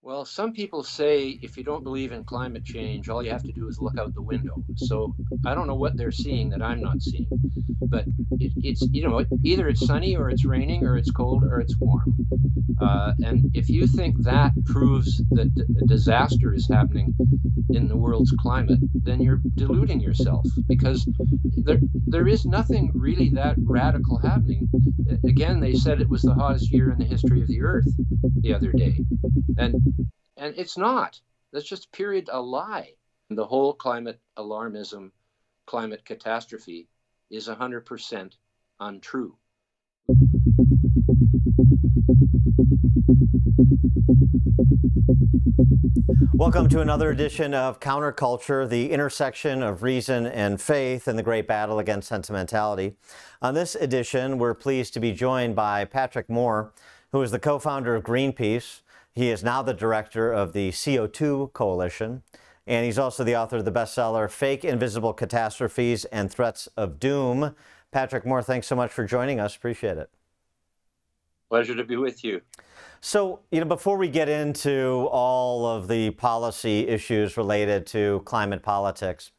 Well, some people say if you don't believe in climate change, all you have to do is look out the window. So I don't know what they're seeing that I'm not seeing, but it's either it's sunny or it's raining or it's cold or it's warm. And if you think that proves that a disaster is happening in the world's climate, then you're deluding yourself because there is nothing really that radical happening. Again, they said it was the hottest year in the history of the Earth the other day, and and it's not. That's just period a lie. The whole climate alarmism, climate catastrophe is 100% untrue. Welcome to another edition of Counterculture, the intersection of reason and faith in the great battle against sentimentality. On this edition, we're pleased to be joined by Patrick Moore, who is the co-founder of Greenpeace. He is now the director of the CO2 Coalition, and he's also the author of the bestseller, Fake Invisible Catastrophes and Threats of Doom. Patrick Moore, thanks so much for joining us. Appreciate it. Pleasure to be with you. So, before we get into all of the policy issues related to climate politics,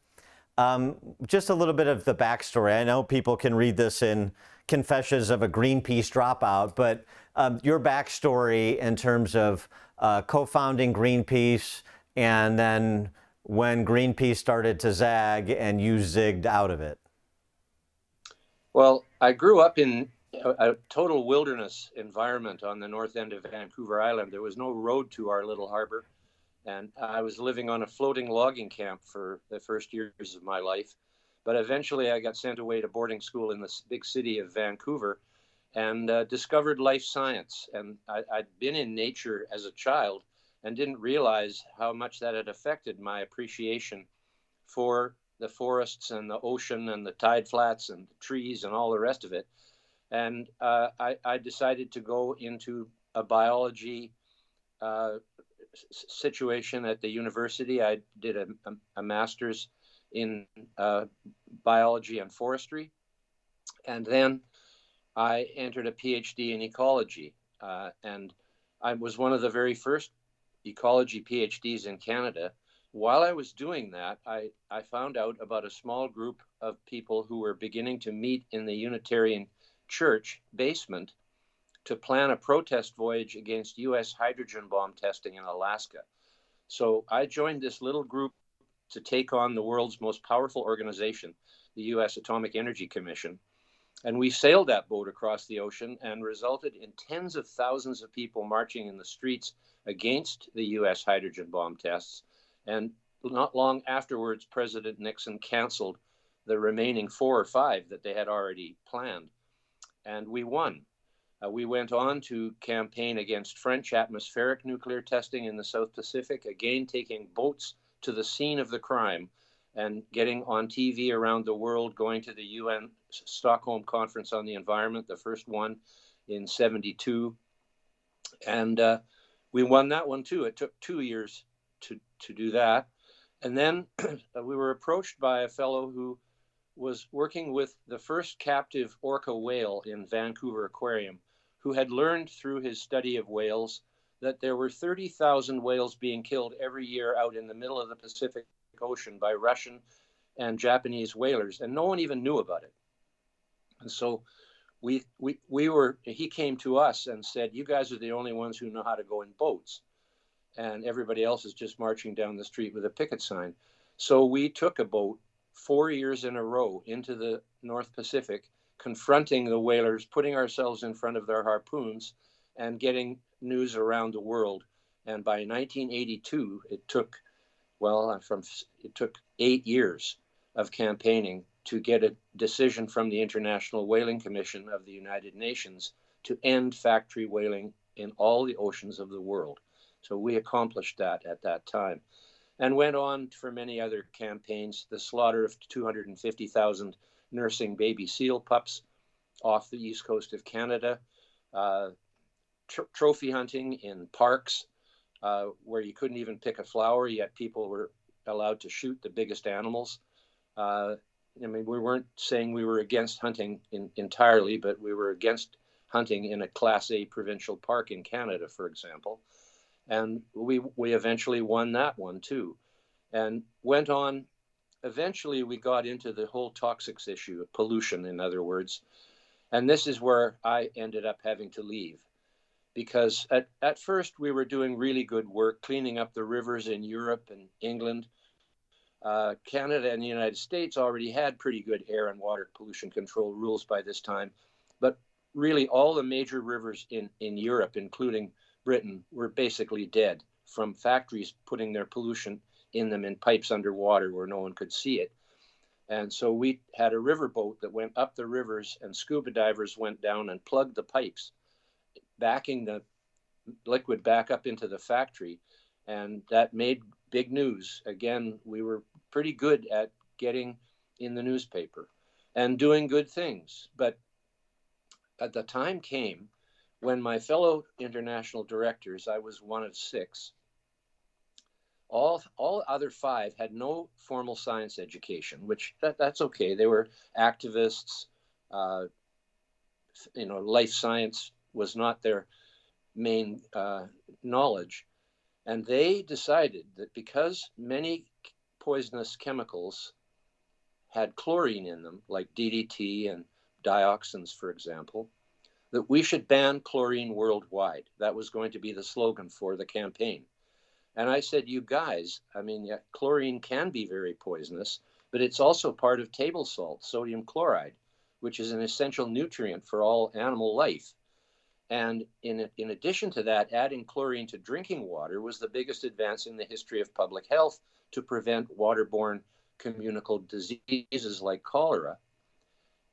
just a little bit of the backstory. I know people can read this in Confessions of a Greenpeace Dropout, but your backstory in terms of co-founding Greenpeace and then when Greenpeace started to zag and you zigged out of it. Well, I grew up in a total wilderness environment on the north end of Vancouver Island. There was no road to our little harbor, and I was living on a floating logging camp for the first years of my life. But eventually I got sent away to boarding school in the big city of Vancouver and discovered life science. And I'd been in nature as a child and didn't realize how much that had affected my appreciation for the forests and the ocean and the tide flats and the trees and all the rest of it. And I decided to go into a biology situation at the university. I did a master's in biology and forestry. And then I entered a PhD in ecology. And I was one of the very first ecology PhDs in Canada. While I was doing that, I found out about a small group of people who were beginning to meet in the Unitarian Church basement to plan a protest voyage against U.S. hydrogen bomb testing in Alaska. So I joined this little group to take on the world's most powerful organization, the U.S. Atomic Energy Commission. And we sailed that boat across the ocean and resulted in tens of thousands of people marching in the streets against the U.S. hydrogen bomb tests. And not long afterwards, President Nixon canceled the remaining 4 or 5 that they had already planned. And we won. We went on to campaign against French atmospheric nuclear testing in the South Pacific, again taking boats to the scene of the crime and getting on TV around the world, going to the UN Stockholm Conference on the Environment, the first one in '72. And we won that one too. It took 2 years to do that. And then we were approached by a fellow who was working with the first captive orca whale in Vancouver Aquarium, who had learned through his study of whales that there were 30,000 whales being killed every year out in the middle of the Pacific Ocean by Russian and Japanese whalers, and no one even knew about it. And so he came to us and said, "You guys are the only ones who know how to go in boats, and everybody else is just marching down the street with a picket sign." So we took a boat 4 years in a row into the North Pacific, confronting the whalers, putting ourselves in front of their harpoons and getting news around the world. And by 1982, it took 8 years of campaigning to get a decision from the International Whaling Commission of the United Nations to end factory whaling in all the oceans of the world. So we accomplished that at that time, and went on for many other campaigns, the slaughter of 250,000 nursing baby seal pups off the east coast of Canada, trophy hunting in parks where you couldn't even pick a flower, yet people were allowed to shoot the biggest animals. We weren't saying we were against hunting entirely, but we were against hunting in a Class A provincial park in Canada, for example. And we eventually won that one too, and went on. Eventually, we got into the whole toxics issue, pollution, in other words. And this is where I ended up having to leave, because at first we were doing really good work cleaning up the rivers in Europe and England. Canada and the United States already had pretty good air and water pollution control rules by this time. But really, all the major rivers in Europe, including Britain, were basically dead from factories putting their pollution in them in pipes underwater where no one could see it. And so we had a riverboat that went up the rivers, and scuba divers went down and plugged the pipes, backing the liquid back up into the factory. And that made big news. Again, we were pretty good at getting in the newspaper and doing good things. But at the time came when my fellow international directors, I was one of 6, all other 5 had no formal science education, which that's okay. They were activists. Life science was not their main knowledge. And they decided that because many poisonous chemicals had chlorine in them, like DDT and dioxins, for example, that we should ban chlorine worldwide. That was going to be the slogan for the campaign. And I said, you guys, yeah, chlorine can be very poisonous, but it's also part of table salt, sodium chloride, which is an essential nutrient for all animal life. And in addition to that, adding chlorine to drinking water was the biggest advance in the history of public health to prevent waterborne communicable diseases like cholera.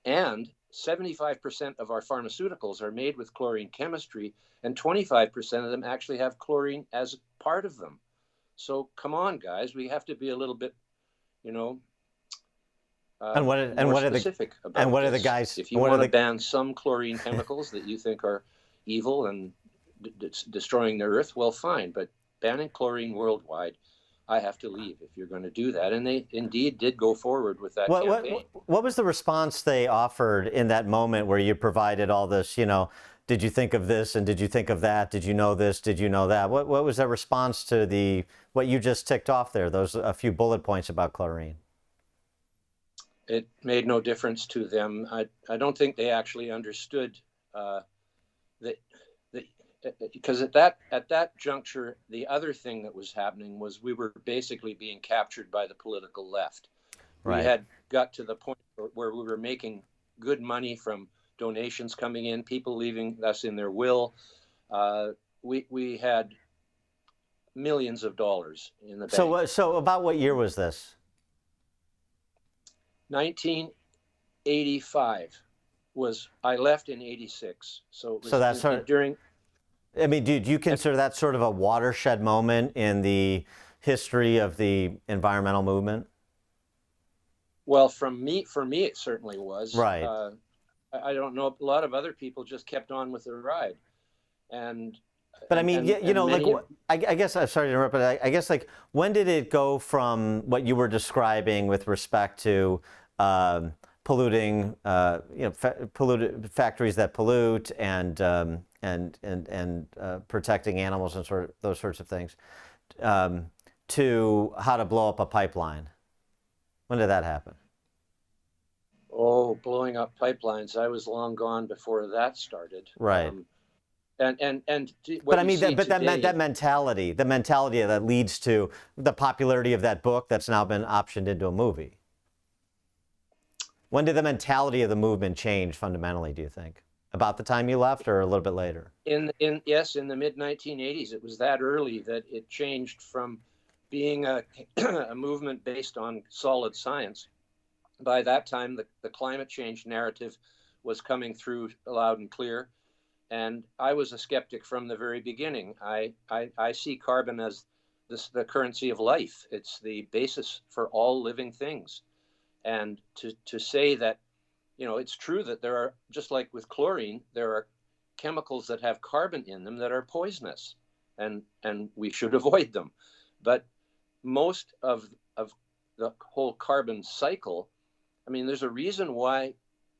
And 75% of our pharmaceuticals are made with chlorine chemistry, and 25% of them actually have chlorine as part of them. So come on, guys, we have to be a little bit, more specific about this. And what are the guys? If you want to ban some chlorine chemicals that you think are evil and destroying the earth, well, fine. But banning chlorine worldwide, I have to leave if you're going to do that. And they indeed did go forward with that campaign. What was the response they offered in that moment where you provided all this, did you think of this and did you think of that? Did you know this? Did you know that? What was their response to what you just ticked off there, those a few bullet points about chlorine? It made no difference to them. I don't think they actually understood because at that juncture, the other thing that was happening was we were basically being captured by the political left. Right. We had got to the point where we were making good money from donations coming in, people leaving us in their will. We had millions of dollars in the bank. So about what year was this? 1985 I left in 86. So that's during. Do you consider that sort of a watershed moment in the history of the environmental movement? Well, for me, it certainly was. Right. I don't know. A lot of other people just kept on with the ride, But I guess I'm sorry to interrupt, but I guess when did it go from what you were describing with respect to polluting, polluted factories that pollute and protecting animals and those sorts of things, to how to blow up a pipeline? When did that happen? Oh, blowing up pipelines! I was long gone before that started. Right. That mentality that leads to the popularity of that book that's now been optioned into a movie. When did the mentality of the movement change fundamentally, do you think? About the time you left or a little bit later? In the mid-1980s. It was that early that it changed from being a movement based on solid science. By that time, the climate change narrative was coming through loud and clear. And I was a skeptic from the very beginning. I see carbon as the currency of life. It's the basis for all living things. And to say that, it's true that there are, just like with chlorine, there are chemicals that have carbon in them that are poisonous, and we should avoid them. But most of the whole carbon cycle, there's a reason why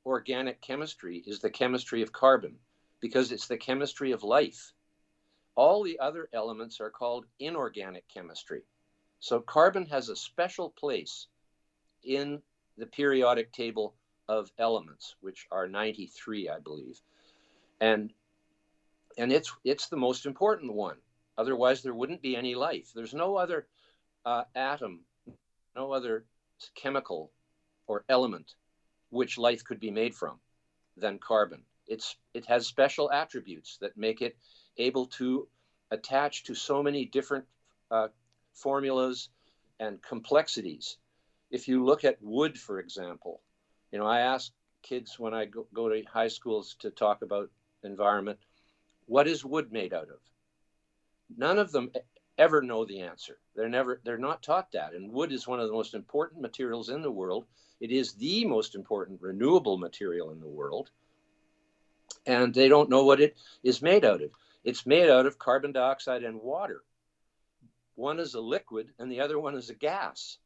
organic chemistry is the chemistry of carbon, because it's the chemistry of life. All the other elements are called inorganic chemistry. So carbon has a special place in the periodic table of elements, which are 93, I believe. And it's the most important one. Otherwise, there wouldn't be any life. There's no other atom, no other chemical or element which life could be made from than carbon. It has special attributes that make it able to attach to so many different formulas and complexities. If you look at wood, for example, I ask kids when I go to high schools to talk about environment, what is wood made out of? None of them ever know the answer. They're not taught that. And wood is one of the most important materials in the world. It is the most important renewable material in the world. And they don't know what it is made out of. It's made out of carbon dioxide and water. One is a liquid and the other one is a gas.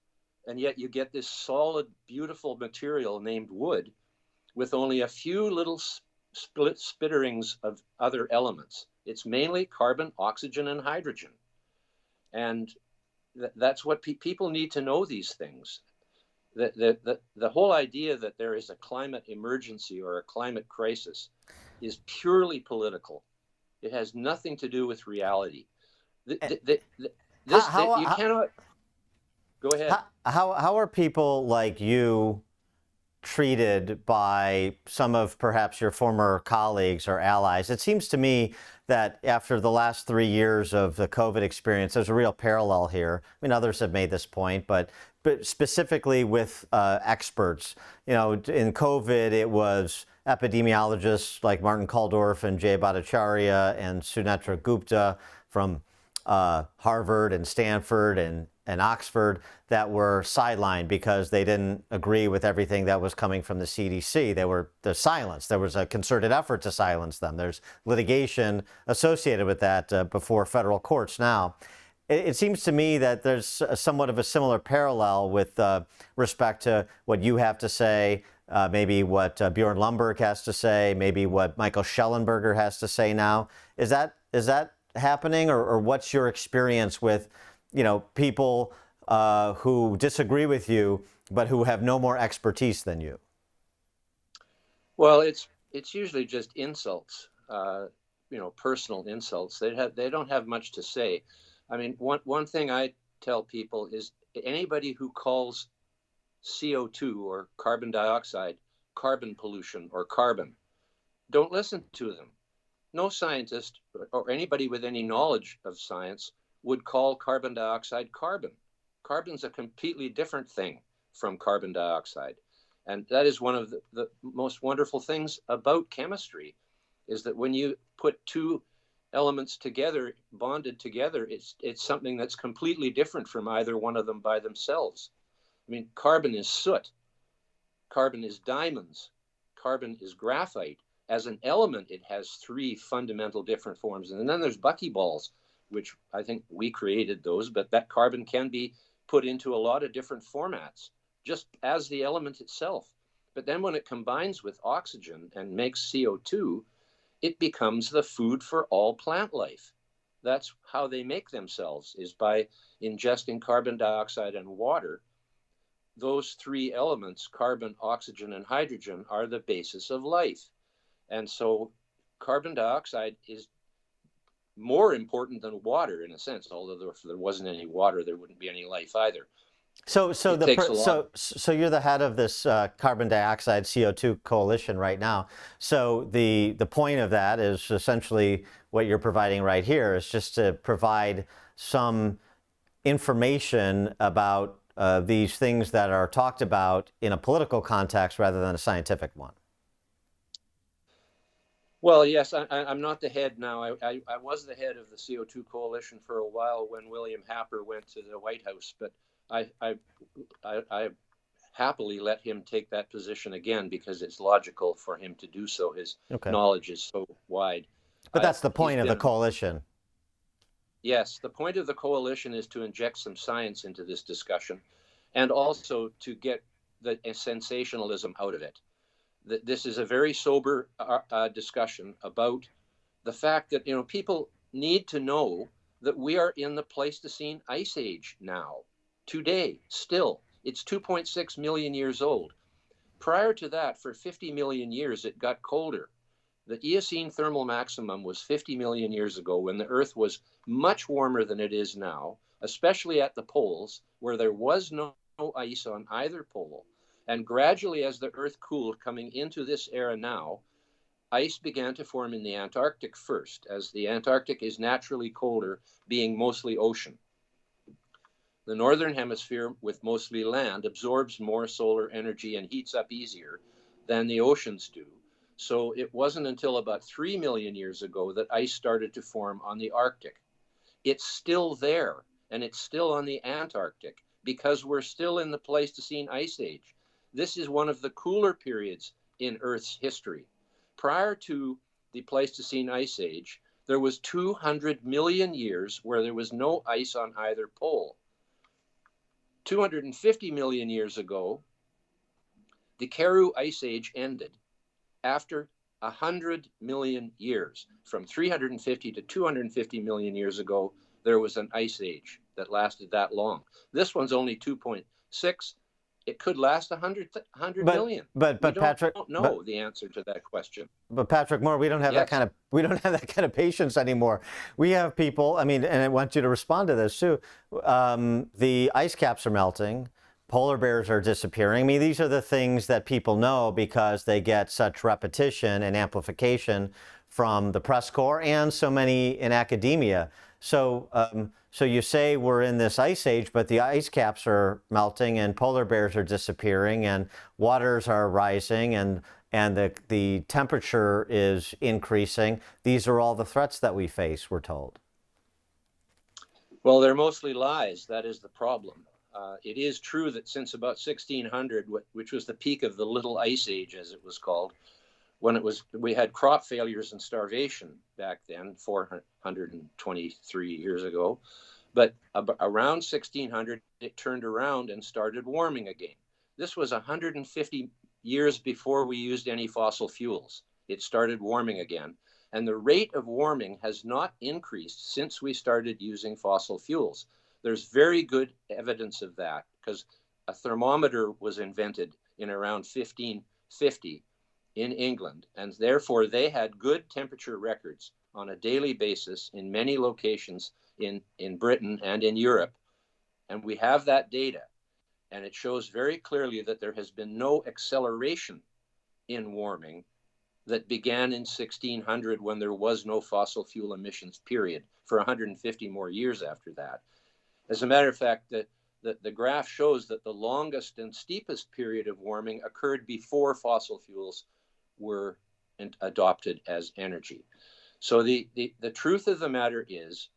And yet you get this solid, beautiful material named wood with only a few little spitterings of other elements. It's mainly carbon, oxygen, and hydrogen. And that's what people need to know, these things. The whole idea that there is a climate emergency or a climate crisis is purely political. It has nothing to do with reality. You cannot. Go ahead. How are people like you treated by some of perhaps your former colleagues or allies? It seems to me that after the last 3 years of the COVID experience, there's a real parallel here. I mean, others have made this point, but specifically with experts. In COVID, it was epidemiologists like Martin Kulldorff and Jay Bhattacharya and Sunetra Gupta from Harvard and Stanford and Oxford that were sidelined because they didn't agree with everything that was coming from the CDC. They're silenced. There was a concerted effort to silence them. There's litigation associated with that before federal courts now. It seems to me that there's somewhat of a similar parallel with respect to what you have to say, maybe what Bjorn Lomborg has to say, maybe what Michael Schellenberger has to say now. Is that happening, or what's your experience with people who disagree with you but who have no more expertise than you? Well, it's usually just insults, personal insults. They don't have much to say. I mean, one thing I tell people is anybody who calls CO2 or carbon dioxide carbon pollution or carbon, don't listen to them. No scientist or anybody with any knowledge of science would call carbon dioxide carbon. Carbon's a completely different thing from carbon dioxide. And that is one of the most wonderful things about chemistry, is that when you put two elements together, bonded together, it's something that's completely different from either one of them by themselves. I mean, carbon is soot, carbon is diamonds, carbon is graphite. As an element, it has three fundamental different forms. And then there's buckyballs, which I think we created those, but that carbon can be put into a lot of different formats, just as the element itself. But then when it combines with oxygen and makes CO2, it becomes the food for all plant life. That's how they make themselves, is by ingesting carbon dioxide and water. Those three elements, carbon, oxygen, and hydrogen, are the basis of life. And so carbon dioxide is more important than water in a sense, although if there wasn't any water, there wouldn't be any life either. So you're the head of this carbon dioxide CO2 coalition right now. So the point of that is essentially what you're providing right here is just to provide some information about these things that are talked about in a political context rather than a scientific one. Well, yes, I'm not the head now. I was the head of the CO2 coalition for a while when William Happer went to the White House, but I happily let him take that position again because it's logical for him to do so. His knowledge is so wide. But that's the point of the coalition. Yes, the point of the coalition is to inject some science into this discussion and also to get the sensationalism out of it. This is a very sober discussion about the fact that people need to know that we are in the Pleistocene Ice Age now, today, still. It's 2.6 million years old. Prior to that, for 50 million years, it got colder. The Eocene thermal maximum was 50 million years ago, when the Earth was much warmer than it is now, especially at the poles, where there was no ice on either pole. And gradually, as the Earth cooled coming into this era now, ice began to form in the Antarctic first, as the Antarctic is naturally colder, being mostly ocean. The northern hemisphere, with mostly land, absorbs more solar energy and heats up easier than the oceans do. So it wasn't until about 3 million years ago that ice started to form on the Arctic. It's still there, and it's still on the Antarctic, because we're still in the Pleistocene Ice Age. This is one of the cooler periods in Earth's history. Prior to the Pleistocene Ice Age, there was 200 million years where there was no ice on either pole. 250 million years ago, the Karoo Ice Age ended. After 100 million years, from 350 to 250 million years ago, there was an ice age that lasted that long. This one's only 2.6. It could last 100 million. But Patrick, don't know the answer to that question. But Patrick Moore, we don't have that kind of patience anymore. We have people. I mean, and I want you to respond to this too. The ice caps are melting. Polar bears are disappearing. I mean, these are the things that people know because they get such repetition and amplification from the press corps and so many in academia. So, so you say we're in this ice age, but the ice caps are melting and polar bears are disappearing and waters are rising and the temperature is increasing. These are all the threats that we face, we're told. Well, they're mostly lies. That is the problem. It is true that since about 1600, which was the peak of the Little Ice Age, as it was called, when we had crop failures and starvation back then, 423 years ago. But around 1600, it turned around and started warming again. This was 150 years before we used any fossil fuels. It started warming again. And the rate of warming has not increased since we started using fossil fuels. There's very good evidence of that, because a thermometer was invented in around 1550 in England, and therefore they had good temperature records on a daily basis in many locations in Britain and in Europe. And we have that data, and it shows very clearly that there has been no acceleration in warming that began in 1600, when there was no fossil fuel emissions, period, for 150 more years after that. As a matter of fact, the graph shows that the longest and steepest period of warming occurred before fossil fuels were adopted as energy. So the truth of the matter is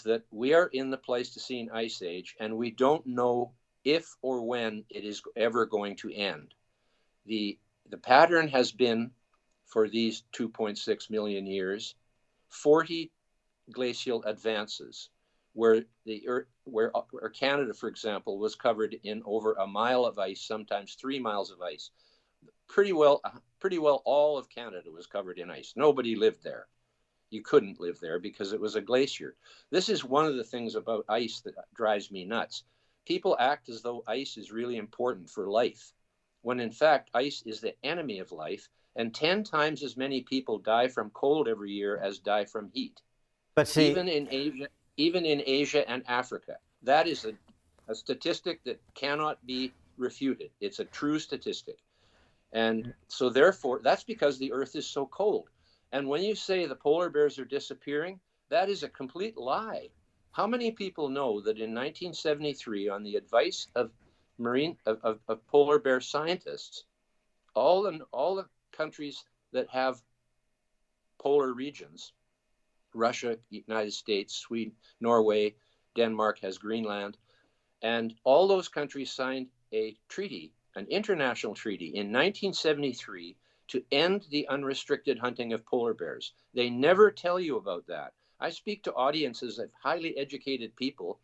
that we are in the Pleistocene Ice Age, and we don't know if or when it is ever going to end. The pattern has been, for these 2.6 million years, 40 glacial advances, where Canada, for example, was covered in over a mile of ice, sometimes 3 miles of ice. Pretty well all of Canada was covered in ice. Nobody lived there. You couldn't live there because it was a glacier. This is one of the things about ice that drives me nuts. People act as though ice is really important for life, when in fact ice is the enemy of life, and 10 times as many people die from cold every year as die from heat. But see, even in Asia and Africa. That is a statistic that cannot be refuted. It's a true statistic. And so therefore, that's because the Earth is so cold. And when you say the polar bears are disappearing, that is a complete lie. How many people know that in 1973, on the advice of polar bear scientists, all the countries that have polar regions, Russia, United States, Sweden, Norway, Denmark has Greenland, and all those countries signed a treaty, an international treaty in 1973 to end the unrestricted hunting of polar bears. They never tell you about that. I speak to audiences of highly educated people,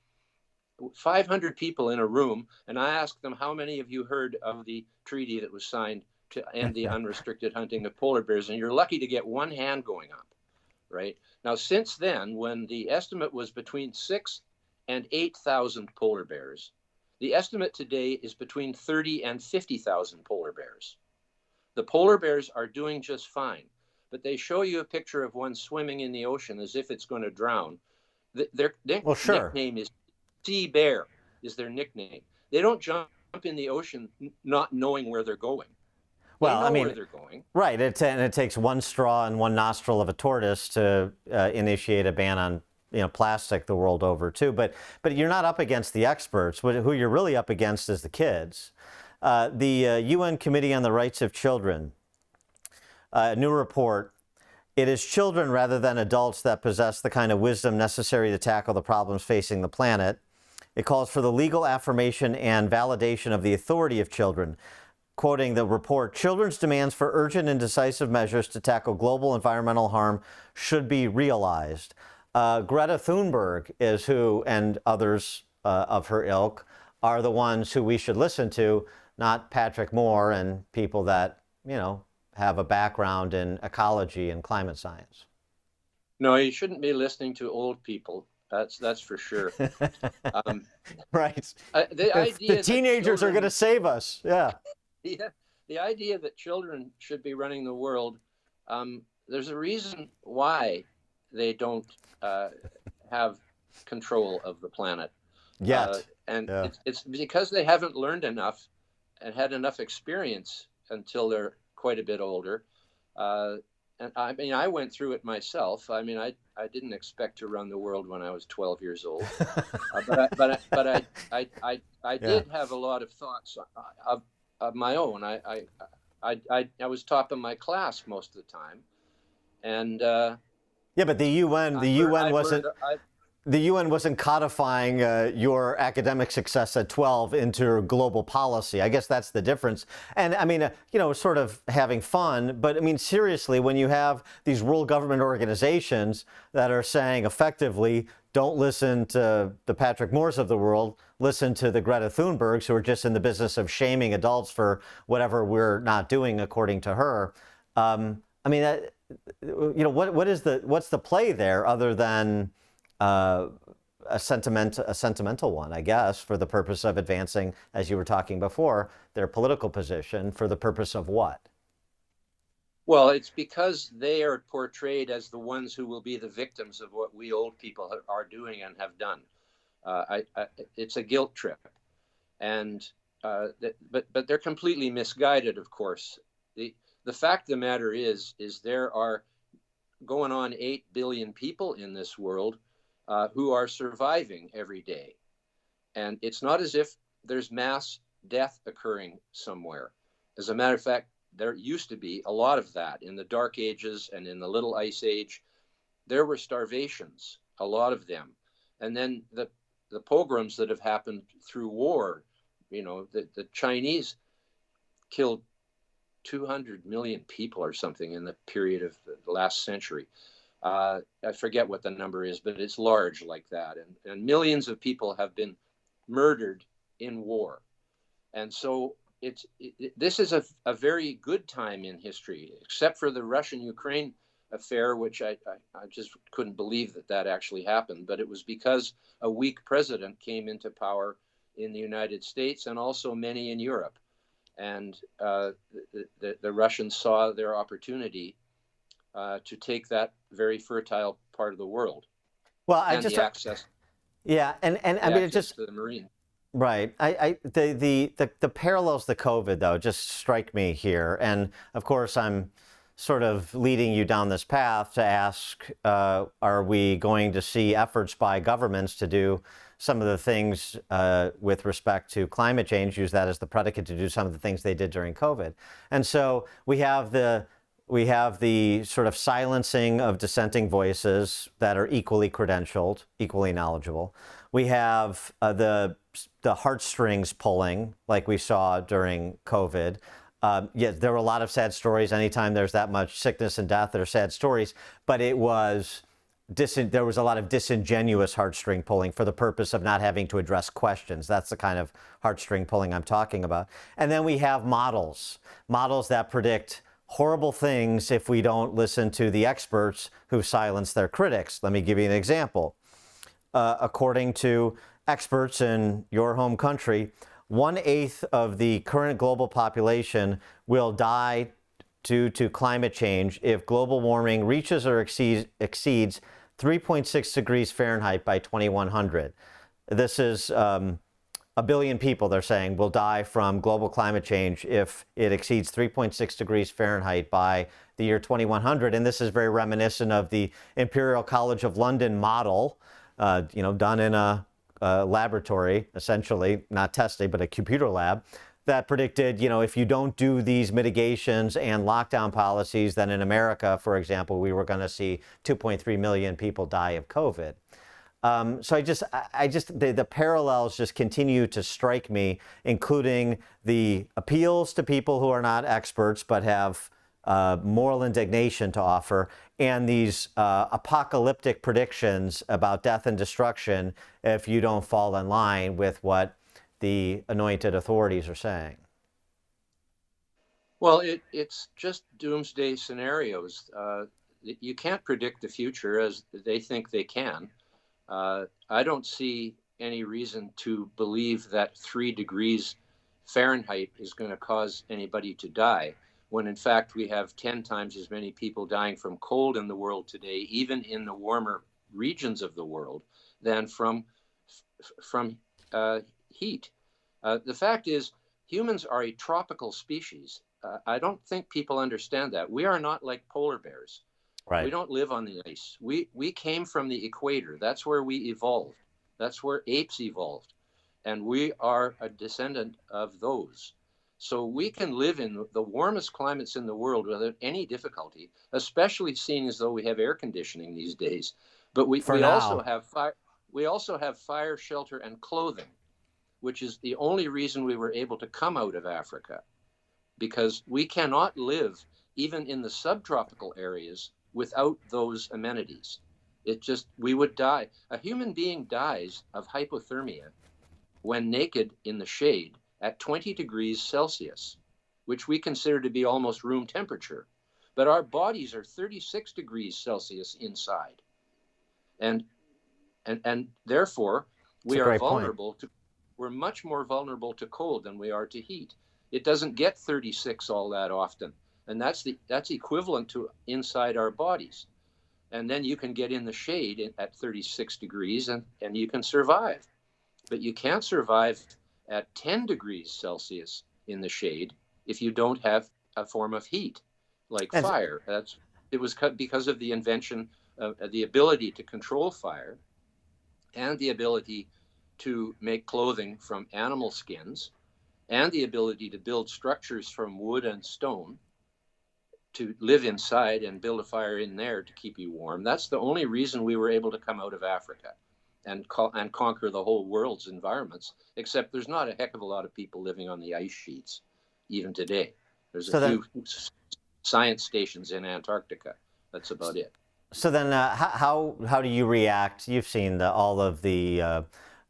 500 people in a room, and I ask them, how many of you heard of the treaty that was signed to end the unrestricted hunting of polar bears? And you're lucky to get one hand going up. right? Now, since then, when the estimate was between 6 and 8,000 polar bears, the estimate today is between 30 and 50,000 polar bears. The polar bears are doing just fine, but they show you a picture of one swimming in the ocean as if it's going to drown. Their Well, sure. nickname is sea bear, is their nickname. They don't jump in the ocean not knowing where they're going. They Well, know I mean, where they're going. right. And it takes one straw and one nostril of a tortoise to initiate a ban on plastic the world over too. But you're not up against the experts. Who you're really up against is the kids. The UN Committee on the Rights of Children, a new report. It is children rather than adults that possess the kind of wisdom necessary to tackle the problems facing the planet. It calls for the legal affirmation and validation of the authority of children. Quoting the report, children's demands for urgent and decisive measures to tackle global environmental harm should be realized. Greta Thunberg is who, and others of her ilk, are the ones who we should listen to, not Patrick Moore and people that, have a background in ecology and climate science. No, you shouldn't be listening to old people. That's for sure. Right. The teenagers are going to save us. Yeah. Yeah. The idea that children should be running the world, there's a reason why they don't have control of the planet. Yet. And it's because they haven't learned enough and had enough experience until they're quite a bit older. And I mean, I went through it myself. I mean, I didn't expect to run the world when I was 12 years old, but I did have a lot of thoughts of my own. I was top of my class most of the time, and yeah, but the UN wasn't codifying your academic success at 12 into global policy. I guess that's the difference. And I mean, sort of having fun, but I mean, seriously, when you have these world government organizations that are saying effectively, don't listen to the Patrick Moores of the world, listen to the Greta Thunbergs, who are just in the business of shaming adults for whatever we're not doing according to her. I mean, what's the play there other than a sentimental one, I guess, for the purpose of advancing, as you were talking before, their political position for the purpose of what? Well, it's because they are portrayed as the ones who will be the victims of what we old people are doing and have done. It's a guilt trip, and but they're completely misguided. Of course, the fact of the matter is there are going on 8 billion people in this world who are surviving every day. And it's not as if there's mass death occurring somewhere. As a matter of fact, there used to be a lot of that in the Dark Ages and in the Little Ice Age. There were starvations, a lot of them. And then the pogroms that have happened through war, the Chinese killed 200 million people or something in the period of the last century. I forget what the number is, but it's large like that. And millions of people have been murdered in war. And so this is a very good time in history, except for the Russian-Ukraine affair, which I just couldn't believe that actually happened. But it was because a weak president came into power in the United States and also many in Europe. And the Russians saw their opportunity to take that very fertile part of the world. Well, the access. Yeah, and I mean, it just to the marine. Right. The parallels to COVID though just strike me here, and of course I'm sort of leading you down this path to ask: are we going to see efforts by governments to do some of the things with respect to climate change? Use that as the predicate to do some of the things they did during COVID, and so we have the sort of silencing of dissenting voices that are equally credentialed, equally knowledgeable. We have the heartstrings pulling, like we saw during COVID. Yes, there were a lot of sad stories. Anytime there's that much sickness and death, there are sad stories. But there was a lot of disingenuous heartstring pulling for the purpose of not having to address questions. That's the kind of heartstring pulling I'm talking about. And then we have models that predict horrible things if we don't listen to the experts who silence their critics. Let me give you an example. According to experts in your home country, 1/8 of the current global population will die due to climate change if global warming reaches or exceeds 3.6 degrees Fahrenheit by 2100. This is a billion people, they're saying, will die from global climate change if it exceeds 3.6 degrees Fahrenheit by the year 2100. And this is very reminiscent of the Imperial College of London model, done in a laboratory, essentially, not testing, but a computer lab, that predicted, if you don't do these mitigations and lockdown policies, then in America, for example, we were going to see 2.3 million people die of COVID. So the parallels just continue to strike me, including the appeals to people who are not experts but have moral indignation to offer, and these apocalyptic predictions about death and destruction if you don't fall in line with what the anointed authorities are saying. Well, it's just doomsday scenarios. You can't predict the future as they think they can. I don't see any reason to believe that 3 degrees Fahrenheit is going to cause anybody to die, when in fact we have 10 times as many people dying from cold in the world today, even in the warmer regions of the world, than from heat. The fact is, humans are a tropical species. I don't think people understand that. We are not like polar bears. Right. We don't live on the ice. We came from the equator. That's where we evolved. That's where apes evolved. And we are a descendant of those. So we can live in the warmest climates in the world without any difficulty, especially seeing as though we have air conditioning these days. But we also have fire. We also have fire, shelter, and clothing, which is the only reason we were able to come out of Africa, because we cannot live even in the subtropical areas without those amenities. We would die. A human being dies of hypothermia when naked in the shade at 20 degrees Celsius, which we consider to be almost room temperature. But our bodies are 36 degrees Celsius inside. And therefore, we're much more vulnerable to cold than we are to heat. It doesn't get 36 all that often. And that's equivalent to inside our bodies. And then you can get in the shade at 36 degrees and you can survive. But you can't survive at 10 degrees Celsius in the shade if you don't have a form of heat, like fire. It was because of the invention of the ability to control fire and the ability to make clothing from animal skins and the ability to build structures from wood and stone, to live inside and build a fire in there to keep you warm. That's the only reason we were able to come out of Africa and conquer the whole world's environments, except there's not a heck of a lot of people living on the ice sheets, even today. There's a few science stations in Antarctica. That's about it. So then how do you react? You've seen all of the,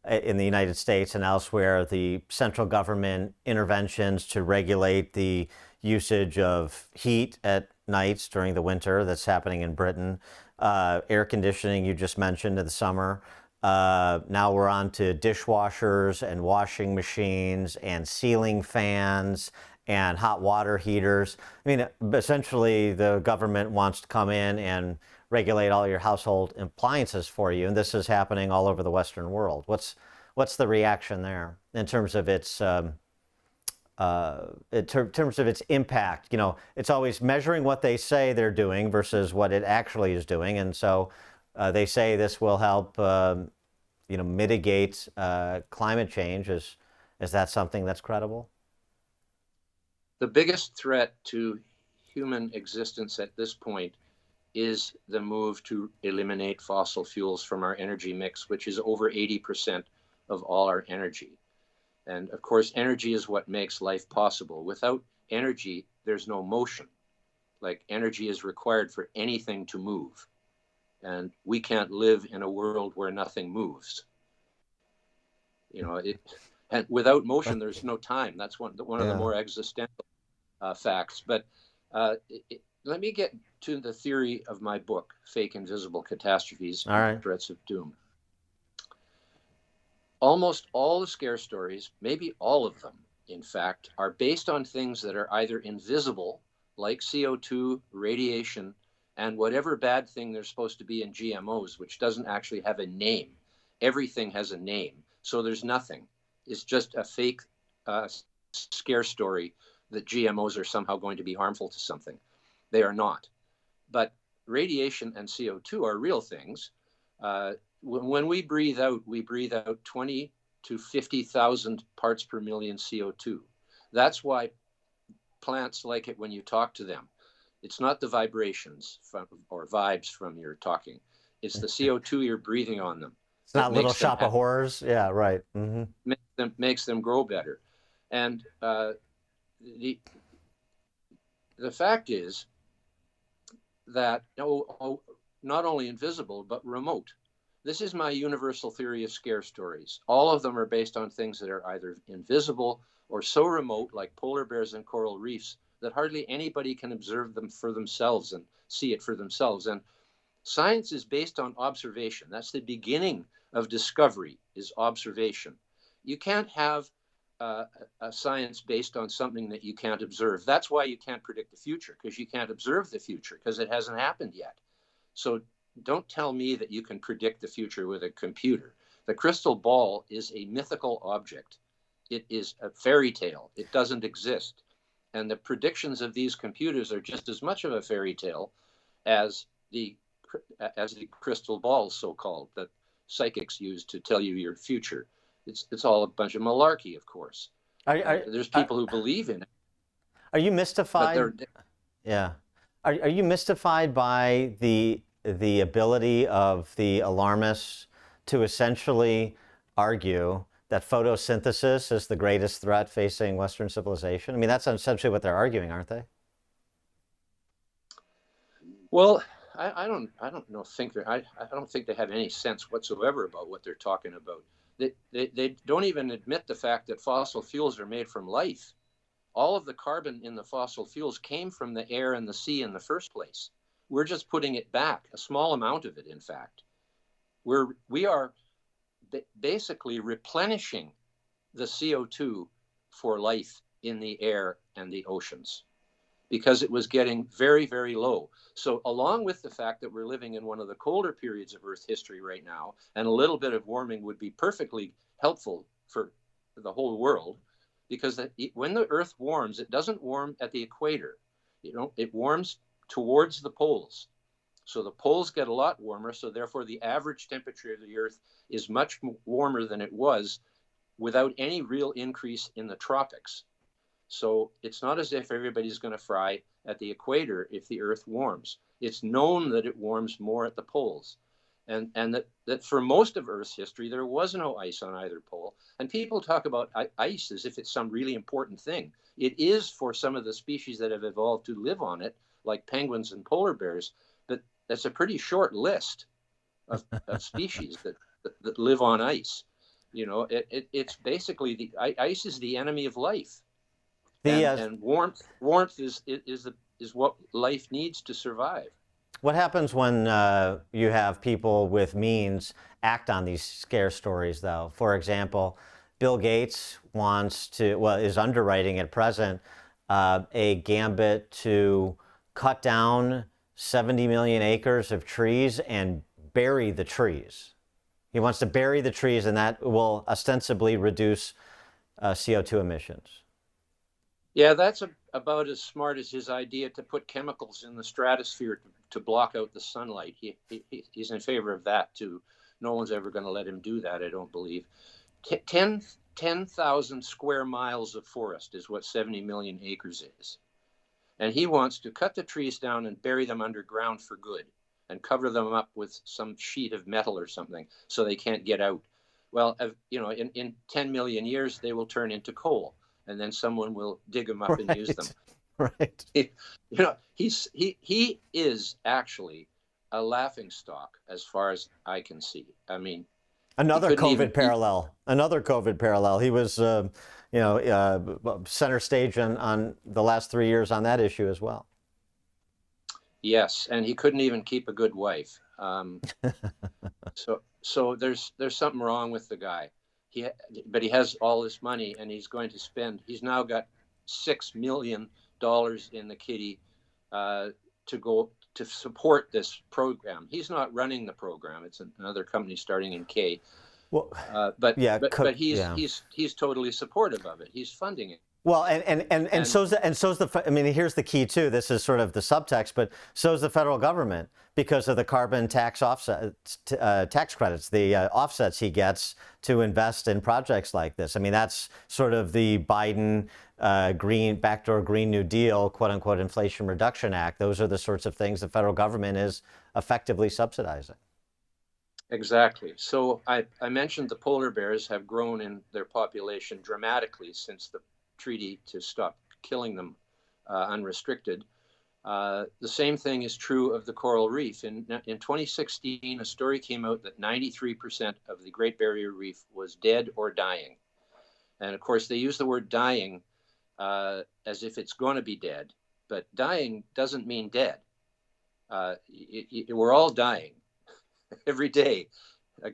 in the United States and elsewhere, the central government interventions to regulate the usage of heat at nights during the winter that's happening in Britain, air conditioning you just mentioned in the summer. Now we're on to dishwashers and washing machines and ceiling fans and hot water heaters. I mean, essentially the government wants to come in and regulate all your household appliances for you, and this is happening all over the Western world. What's the reaction there in terms of its impact? It's always measuring what they say they're doing versus what it actually is doing, and so they say this will help, mitigate climate change. Is that something that's credible? The biggest threat to human existence at this point is the move to eliminate fossil fuels from our energy mix, which is over 80% of all our energy. And of course, energy is what makes life possible. Without energy, there's no motion. Like, energy is required for anything to move. And we can't live in a world where nothing moves. And without motion, there's no time. That's one of the more existential facts. But Let me get to the theory of my book, Fake Invisible Catastrophes, All right. Threats of Doom. Almost all the scare stories, maybe all of them, in fact, are based on things that are either invisible, like CO2, radiation, and whatever bad thing there's supposed to be in GMOs, which doesn't actually have a name. Everything has a name, so there's nothing. It's just a fake scare story that GMOs are somehow going to be harmful to something. They are not. But radiation and CO2 are real things. When we breathe out 20 to 50,000 parts per million CO2. That's why plants like it when you talk to them. It's not the vibrations or vibes from your talking. It's the CO2 you're breathing on them. It's not Little Shop of Horrors. Yeah, right. Mm-hmm. Makes them grow better. And the fact is that not only invisible, but remote. This is my universal theory of scare stories. All of them are based on things that are either invisible or so remote, like polar bears and coral reefs, that hardly anybody can observe them for themselves and see it for themselves. And science is based on observation. That's the beginning of discovery, is observation. You can't have a science based on something that you can't observe. That's why you can't predict the future, because you can't observe the future, because it hasn't happened yet. So don't tell me that you can predict the future with a computer. The crystal ball is a mythical object. It is a fairy tale. It doesn't exist. And the predictions of these computers are just as much of a fairy tale as the crystal ball, so-called, that psychics use to tell you your future. It's all a bunch of malarkey, of course. There's people who believe in it. Are you mystified? Yeah. Are you mystified by the ability of the alarmists to essentially argue that photosynthesis is the greatest threat facing Western civilization? I mean, that's essentially what they're arguing, aren't they? Well, I don't think I don't think they have any sense whatsoever about what they're talking about. They don't even admit the fact that fossil fuels are made from life. All of the carbon in the fossil fuels came from the air and the sea in the first place. We're just putting it back, a small amount of it, in fact. We are basically replenishing the CO2 for life in the air and the oceans, because it was getting very, very low. So along with the fact that we're living in one of the colder periods of Earth history right now, and a little bit of warming would be perfectly helpful for the whole world, because when the Earth warms, it doesn't warm at the equator. It warms towards the poles. So the poles get a lot warmer, so therefore the average temperature of the Earth is much warmer than it was without any real increase in the tropics. So it's not as if everybody's going to fry at the equator if the Earth warms. It's known that it warms more at the poles. And that for most of Earth's history, there was no ice on either pole. And people talk about ice as if it's some really important thing. It is for some of the species that have evolved to live on it, like penguins and polar bears, but that's a pretty short list of species that live on ice. It's basically ice is the enemy of life. And warmth is what life needs to survive. What happens when you have people with means act on these scare stories, though? For example, Bill Gates is underwriting at present a gambit to cut down 70 million acres of trees and bury the trees. He wants to bury the trees, and that will ostensibly reduce CO2 emissions. Yeah, that's about as smart as his idea to put chemicals in the stratosphere to block out the sunlight. He's in favor of that, too. No one's ever going to let him do that, I don't believe. 10,000 square miles of forest is what 70 million acres is. And he wants to cut the trees down and bury them underground for good and cover them up with some sheet of metal or something so they can't get out. Well, in 10 million years, they will turn into coal, and then someone will dig them up and use them. Right. He is actually a laughingstock as far as I can see. I mean, another COVID parallel. He was, center stage on the last 3 years on that issue as well. Yes, and he couldn't even keep a good wife. So there's something wrong with the guy. But he has all this money, and he's going to spend. He's now got $6 million in the kitty to go to support this program. He's not running the program; it's another company starting in K. Well, but yeah, he's totally supportive of it. He's funding it. Well, and so's the I mean, here's the key too. This is sort of the subtext, but so's the federal government because of the carbon tax offset tax credits, the offsets he gets to invest in projects like this. I mean, that's sort of the Biden backdoor Green New Deal, quote unquote, Inflation Reduction Act. Those are the sorts of things the federal government is effectively subsidizing. Exactly. So I mentioned the polar bears have grown in their population dramatically since the treaty to stop killing them unrestricted. The same thing is true of the coral reef. In 2016, a story came out that 93% of the Great Barrier Reef was dead or dying. And of course, they use the word dying as if it's going to be dead. But dying doesn't mean dead. We're all dying every day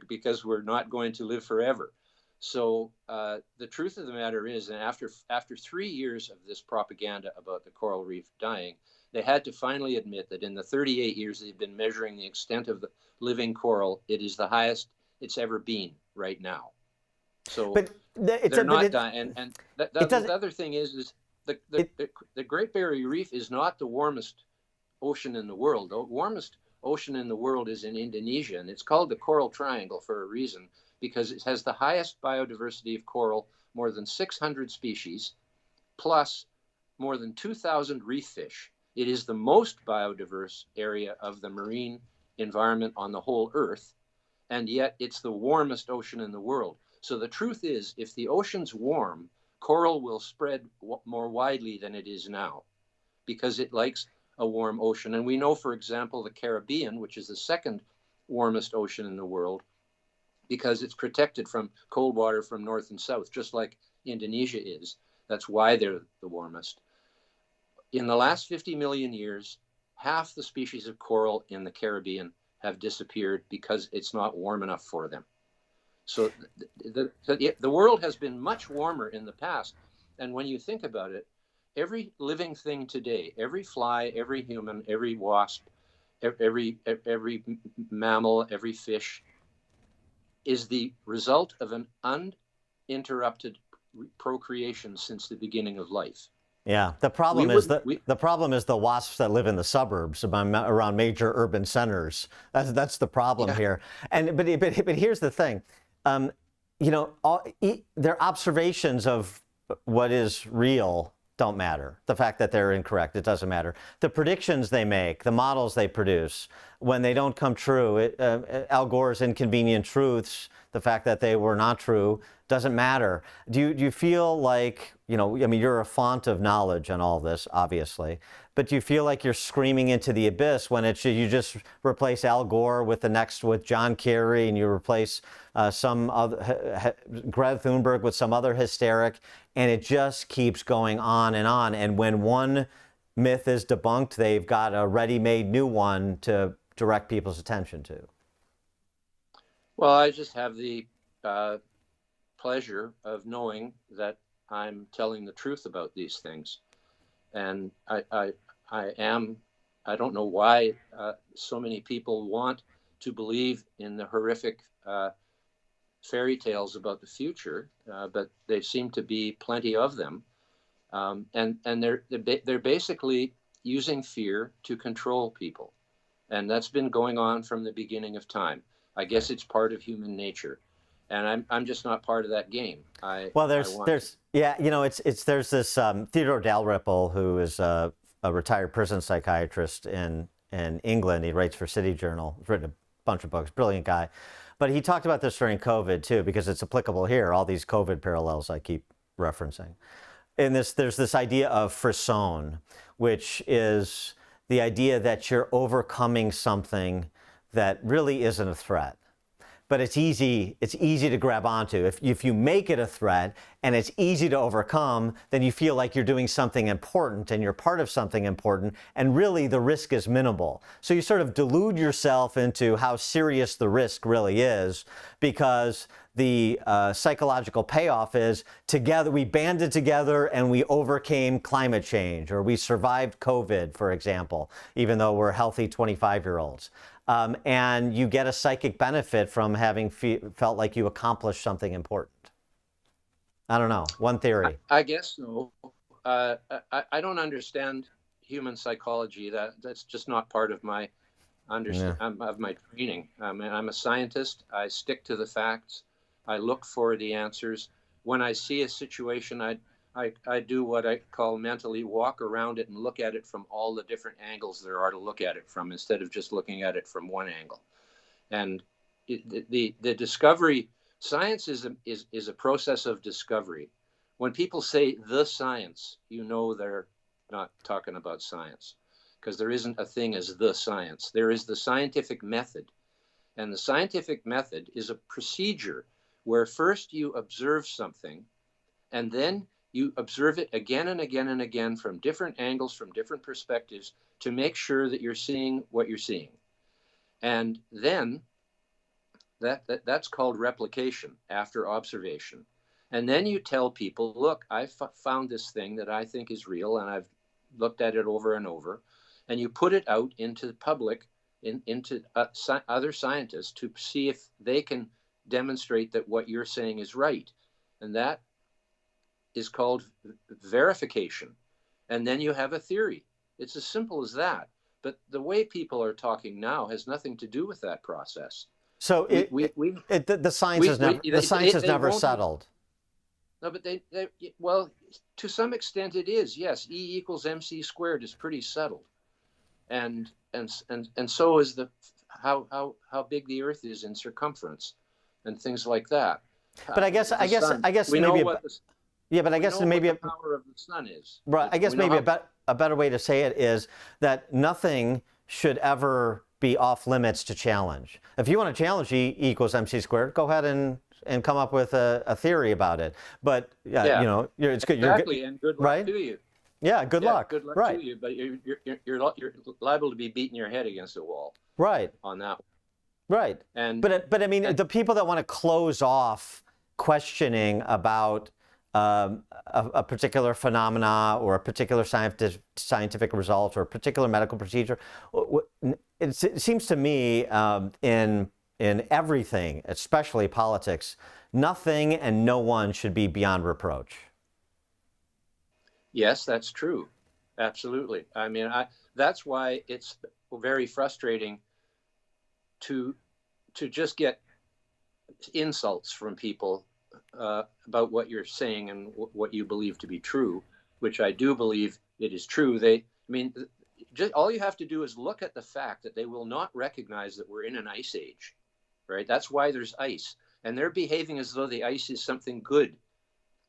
because we're not going to live forever. So the truth of the matter is, and after 3 years of this propaganda about the coral reef dying, they had to finally admit that in the 38 years they've been measuring the extent of the living coral, it is the highest it's ever been right now. So they're not dying. And the other thing is the Great Barrier Reef is not the warmest ocean in the world. The warmest ocean in the world is in Indonesia, and it's called the Coral Triangle for a reason, because it has the highest biodiversity of coral, more than 600 species, plus more than 2,000 reef fish. It is the most biodiverse area of the marine environment on the whole Earth, and yet it's the warmest ocean in the world. So the truth is, if the ocean's warm, coral will spread more widely than it is now, because it likes a warm ocean. And we know, for example, the Caribbean, which is the second warmest ocean in the world, because it's protected from cold water from north and south, just like Indonesia is. That's why they're the warmest. In the last 50 million years, half the species of coral in the Caribbean have disappeared because it's not warm enough for them. So the world has been much warmer in the past. And when you think about it, every living thing today, every fly, every human, every wasp, every mammal, every fish, is the result of an uninterrupted procreation since the beginning of life. Yeah, the problem is the wasps that live in the suburbs around major urban centers. That's the problem here. And but here's the thing, their observations of what is real don't matter. The fact that they're incorrect, it doesn't matter. The predictions they make, the models they produce, when they don't come true, Al Gore's inconvenient truths, the fact that they were not true, doesn't matter. Do you feel like, I mean, you're a font of knowledge on all this, obviously, but do you feel like you're screaming into the abyss when you just replace Al Gore with John Kerry, and you replace some other Greta Thunberg with some other hysteric, and it just keeps going on, and when one myth is debunked, they've got a ready-made new one to direct people's attention to? Well, I just have the pleasure of knowing that I'm telling the truth about these things. And I don't know why so many people want to believe in the horrific fairy tales about the future, but there seem to be plenty of them. And they're basically using fear to control people. And that's been going on from the beginning of time. I guess it's part of human nature. And I'm just not part of that game. There's this Theodore Dalrymple, who is a retired prison psychiatrist in England. He writes for City Journal. He's written a bunch of books. Brilliant guy. But he talked about this during COVID too, because it's applicable here. All these COVID parallels I keep referencing. And there's this idea of frisson, which is the idea that you're overcoming something that really isn't a threat. but it's easy to grab onto. If you make it a threat and it's easy to overcome, then you feel like you're doing something important and you're part of something important, and really the risk is minimal. So you sort of delude yourself into how serious the risk really is, because the psychological payoff is together we banded together and we overcame climate change, or we survived COVID, for example, even though we're healthy 25-year-olds. And you get a psychic benefit from having felt like you accomplished something important. I don't know. One theory. I guess so. I don't understand human psychology. That's just not part of my of my training. I'm a scientist. I stick to the facts. I look for the answers. When I see a situation, I do what I call mentally walk around it and look at it from all the different angles there are to look at it from, instead of just looking at it from one angle. And the discovery, science is a process of discovery. When people say the science, you know they're not talking about science, because there isn't a thing as the science. There is the scientific method. And the scientific method is a procedure where first you observe something, and then you observe it again and again and again from different angles, from different perspectives, to make sure that you're seeing what you're seeing. And then that's called replication after observation. And then you tell people, look, I found this thing that I think is real, and I've looked at it over and over. And you put it out into the public, into other scientists, to see if they can demonstrate that what you're saying is right. And that is called verification. And then you have a theory. It's as simple as that. But the way people are talking now has nothing to do with that process. So the science has never settled. No, but well, to some extent it is. Yes, E equals MC squared is pretty settled, and so is how big the Earth is in circumference, and things like that. But I guess we know maybe what the power of the sun is. Right. I guess maybe a better way to say it is that nothing should ever be off limits to challenge. If you want to challenge E equals MC squared, go ahead and come up with a theory about it. But you know, it's good. Exactly, and good luck to you. Yeah, good luck. Good luck to you. But you're liable to be beating your head against a wall. Right. On that one. Right. But I mean, the people that want to close off questioning about a particular phenomena or a particular scientific result or a particular medical procedure, it seems to me in everything, especially politics, nothing and no one should be beyond reproach. Yes, that's true. Absolutely. I mean, that's why it's very frustrating to just get insults from people about what you're saying and what you believe to be true, which I do believe it is true. Just all you have to do is look at the fact that they will not recognize that we're in an ice age, right? That's why there's ice, and they're behaving as though the ice is something good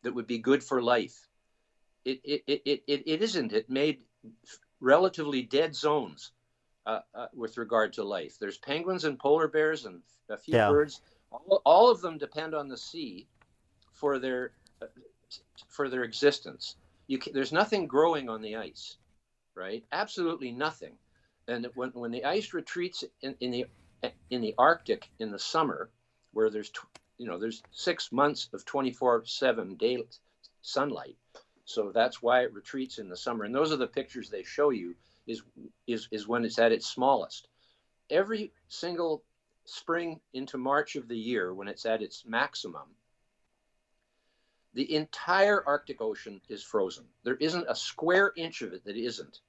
that would be good for life. It isn't. It made relatively dead zones with regard to life. There's penguins and polar bears and a few birds. All of them depend on the sea for their existence. There's nothing growing on the ice, right? Absolutely nothing. And when the ice retreats in the Arctic in the summer, where there's 6 months of 24/7 day sunlight, so that's why it retreats in the summer. And those are the pictures they show you is when it's at its smallest. Every single spring into March of the year, when it's at its maximum, the entire Arctic Ocean is frozen. There isn't a square inch of it that isn't.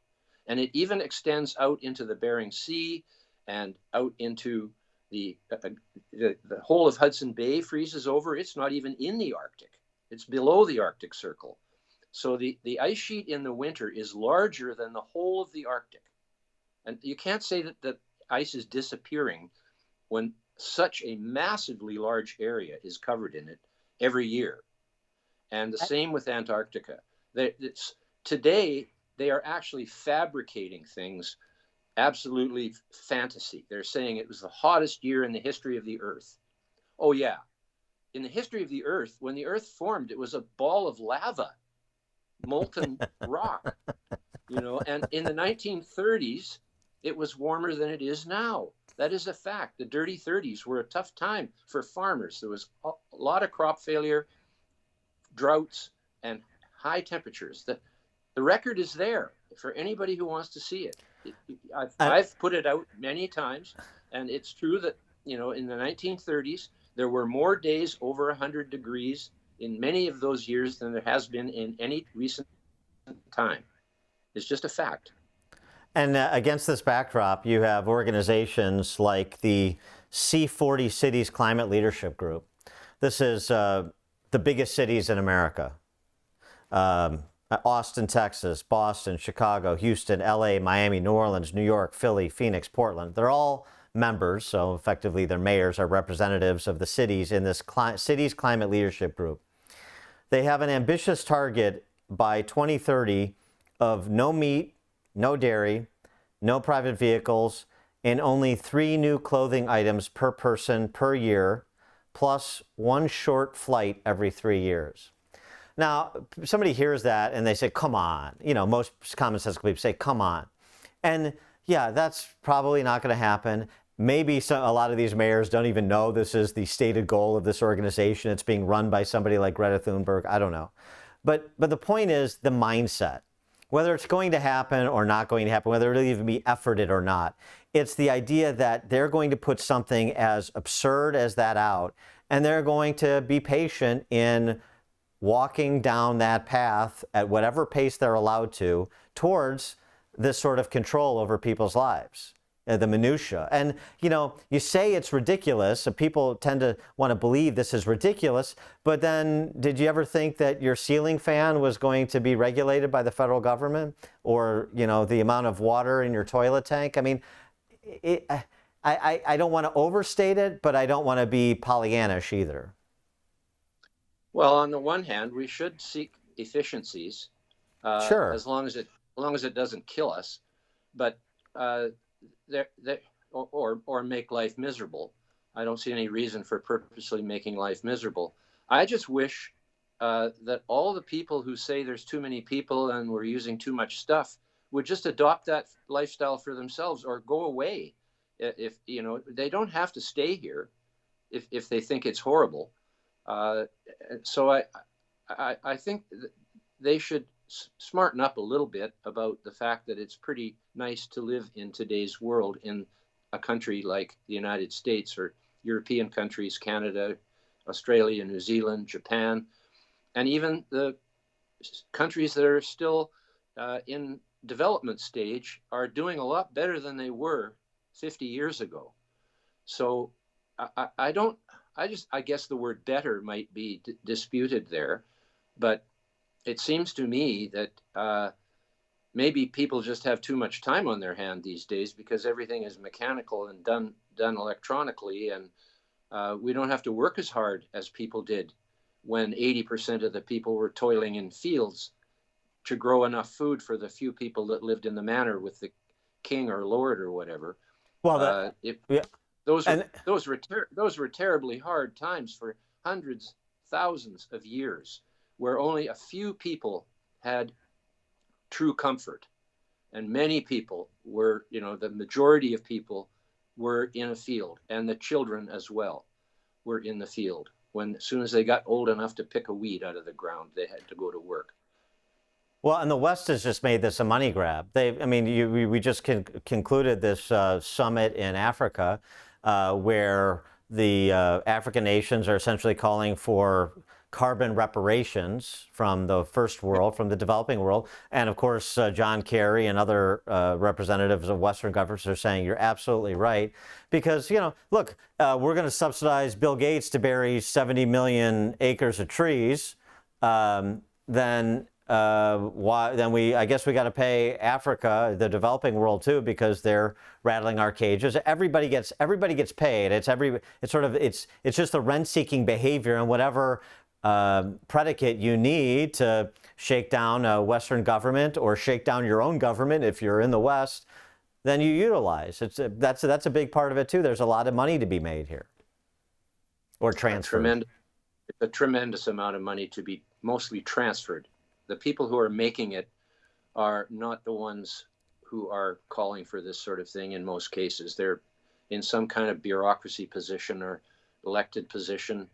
And it even extends out into the Bering Sea and out into the whole of Hudson Bay freezes over. It's not even in the Arctic. It's below the Arctic Circle. So the ice sheet in the winter is larger than the whole of the Arctic. And you can't say that ice is disappearing when such a massively large area is covered in it every year. And the same with Antarctica. Today, they are actually fabricating things, absolutely fantasy. They're saying it was the hottest year in the history of the Earth. Oh, yeah. In the history of the Earth, when the Earth formed, it was a ball of lava, molten rock, and in the 1930s, it was warmer than it is now. That is a fact. The dirty 30s were a tough time for farmers. There was a lot of crop failure, droughts, and high temperatures. The record is there for anybody who wants to see it. I've put it out many times, and it's true that, in the 1930s, there were more days over 100 degrees in many of those years than there has been in any recent time. It's just a fact. And against this backdrop, you have organizations like the C40 Cities Climate Leadership Group. This is the biggest cities in America. Austin, Texas, Boston, Chicago, Houston, LA, Miami, New Orleans, New York, Philly, Phoenix, Portland. They're all members, so effectively their mayors are representatives of the cities in this Cities Climate Leadership Group. They have an ambitious target by 2030 of no meat, no dairy, no private vehicles, and only 3 new clothing items per person per year, plus 1 short flight every 3 years. Now, somebody hears that and they say, come on. Most common sense people say, come on. And yeah, that's probably not going to happen. Maybe a lot of these mayors don't even know this is the stated goal of this organization. It's being run by somebody like Greta Thunberg. I don't know. But the point is the mindset. Whether it's going to happen or not going to happen, whether it'll even be efforted or not, it's the idea that they're going to put something as absurd as that out, and they're going to be patient in walking down that path at whatever pace they're allowed to towards this sort of control over people's lives, the minutia. And, you say it's ridiculous, so people tend to want to believe this is ridiculous, but then did you ever think that your ceiling fan was going to be regulated by the federal government? Or, the amount of water in your toilet tank? I mean, I don't want to overstate it, but I don't want to be Pollyannish either. Well, on the one hand, we should seek efficiencies, sure, as long as it doesn't kill us, but or make life miserable. I don't see any reason for purposely making life miserable. I just wish that all the people who say there's too many people and we're using too much stuff would just adopt that lifestyle for themselves or go away. If they don't have to stay here if they think it's horrible. So I think they should smarten up a little bit about the fact that it's pretty nice to live in today's world in a country like the United States or European countries, Canada, Australia, New Zealand, Japan, and even the countries that are still in development stage are doing a lot better than they were 50 years ago. So I guess the word better might be disputed there, but it seems to me that maybe people just have too much time on their hand these days because everything is mechanical and done electronically, and we don't have to work as hard as people did when 80% of the people were toiling in fields to grow enough food for the few people that lived in the manor with the king or lord or whatever. Well, those were terribly hard times for hundreds, thousands of years, where only a few people had true comfort, and many people were, the majority of people were in a field, and the children as well were in the field. As soon as they got old enough to pick a weed out of the ground, they had to go to work. Well, and the West has just made this a money grab. We just concluded this summit in Africa where the African nations are essentially calling for carbon reparations from the first world, from the developing world. And of course, John Kerry and other representatives of Western governments are saying you're absolutely right. Because, look, we're going to subsidize Bill Gates to bury 70 million acres of trees. Then I guess we got to pay Africa, the developing world too, because they're rattling our cages. Everybody gets paid. It's just a rent-seeking behavior, and whatever predicate you need to shake down a Western government or shake down your own government if you're in the West, then you utilize. That's a big part of it too. There's a lot of money to be made here. Or transferred. A tremendous amount of money to be mostly transferred. The people who are making it are not the ones who are calling for this sort of thing in most cases. They're in some kind of bureaucracy position or elected position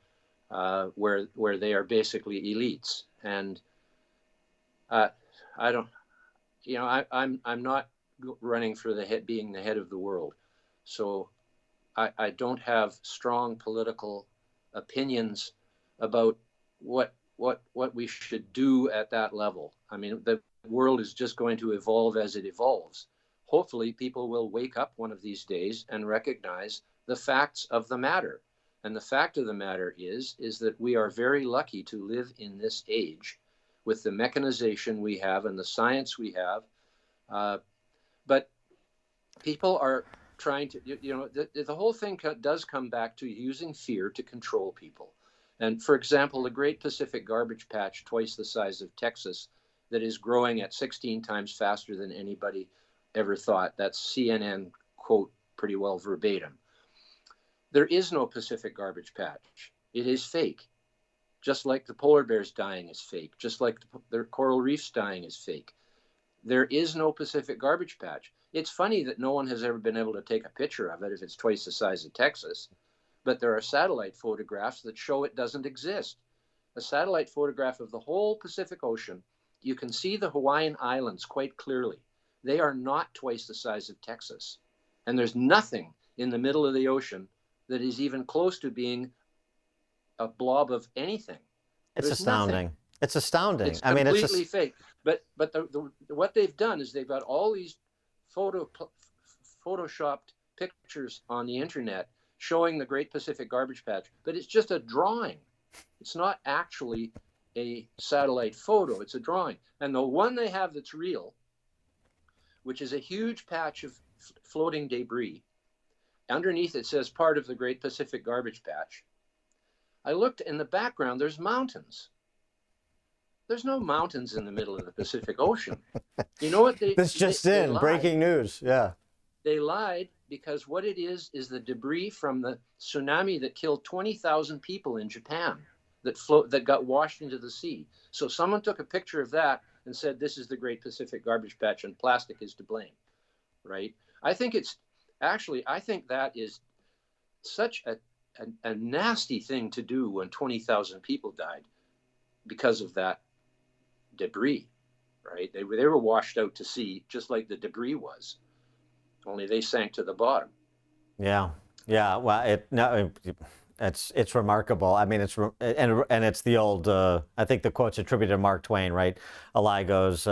where they are basically elites. And I don't, I'm not running for being the head of the world. So I don't have strong political opinions about what we should do at that level. I mean, the world is just going to evolve as it evolves. Hopefully, people will wake up one of these days and recognize the facts of the matter. And the fact of the matter is that we are very lucky to live in this age with the mechanization we have and the science we have. But people are trying to, the whole thing does come back to using fear to control people. And for example, the Great Pacific Garbage Patch, twice the size of Texas, that is growing at 16 times faster than anybody ever thought. That's CNN quote pretty well verbatim. There is no Pacific Garbage Patch. It is fake. Just like the polar bears dying is fake. Just like the coral reefs dying is fake. There is no Pacific Garbage Patch. It's funny that no one has ever been able to take a picture of it if it's twice the size of Texas. But there are satellite photographs that show it doesn't exist. A satellite photograph of the whole Pacific Ocean, you can see the Hawaiian Islands quite clearly. They are not twice the size of Texas. And there's nothing in the middle of the ocean that is even close to being a blob of anything. It's astounding. Nothing. It's astounding. It's completely fake. But what they've done is they've got all these photoshopped pictures on the internet showing the Great Pacific Garbage Patch, but it's just a drawing. It's not actually a satellite photo, it's a drawing. And the one they have that's real, which is a huge patch of floating debris, underneath it says part of the Great Pacific Garbage Patch. I looked in the background, there's mountains. There's no mountains in the middle of the Pacific Ocean. You know what This just in, breaking news, yeah. They lied because what it is the debris from the tsunami that killed 20,000 people in Japan that got washed into the sea. So someone took a picture of that and said, this is the Great Pacific Garbage Patch and plastic is to blame, right? I think that is such a nasty thing to do when 20,000 people died because of that debris, right? They were washed out to sea just like the debris was. Only they sank to the bottom. Yeah. Well, it's remarkable. I mean, and it's the old. I think the quote's attributed to Mark Twain, right? A lie goes